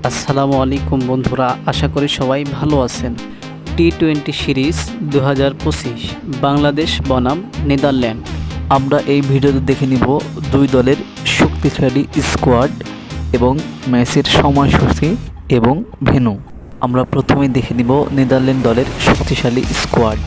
আসসালামু আলাইকুম বন্ধুরা, আশা করি সবাই ভালো আছেন। টি-20 সিরিজ 2025 বাংলাদেশ বনাম নেদারল্যান্ড। আমরা এই ভিডিওতে দেখে নিব দুই দলের শক্তিশালী স্কোয়াড এবং ম্যাচের সময়সূচি এবং ভেন্যু। আমরা প্রথমেই দেখে নিব নেদারল্যান্ড দলের শক্তিশালী স্কোয়াড।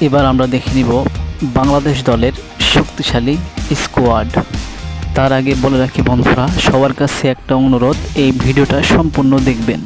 এবার আমরা দেখে নিব বাংলাদেশ দলের শক্তিশালী স্কোয়াড। তার আগে বলে রাখি বন্ধুরা, সবার কাছে একটা অনুরোধ, এই ভিডিওটা সম্পূর্ণ দেখবেন।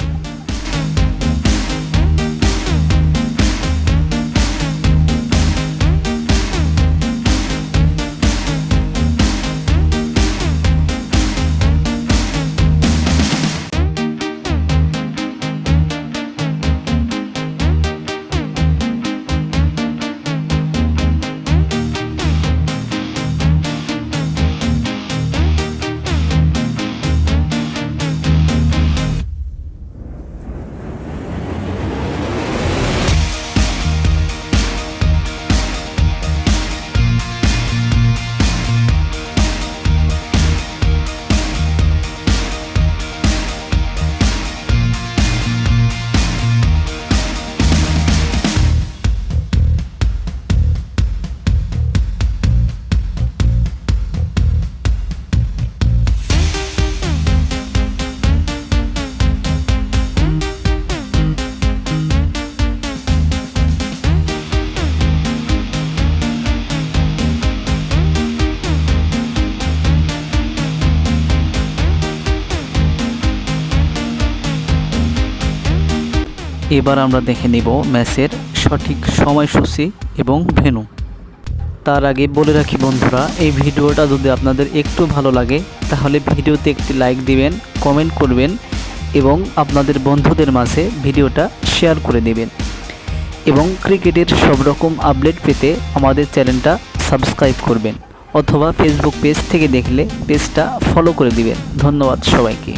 এবার আমরা দেখে নিব ম্যাচের সঠিক সময়সূচি এবং ভেন্যু। তার আগে বলে রাখি বন্ধুরা, এই ভিডিওটা যদি আপনাদের একটু ভালো লাগে তাহলে ভিডিওতে একটি লাইক দিবেন, কমেন্ট করবেন এবং আপনাদের বন্ধুদের মাঝে ভিডিওটা শেয়ার করে দেবেন। এবং ক্রিকেটের সব রকম আপডেট পেতে আমাদের চ্যানেলটা সাবস্ক্রাইব করবেন, অথবা ফেসবুক পেজ থেকে দেখলে পেজটা ফলো করে দিবেন। ধন্যবাদ সবাইকে।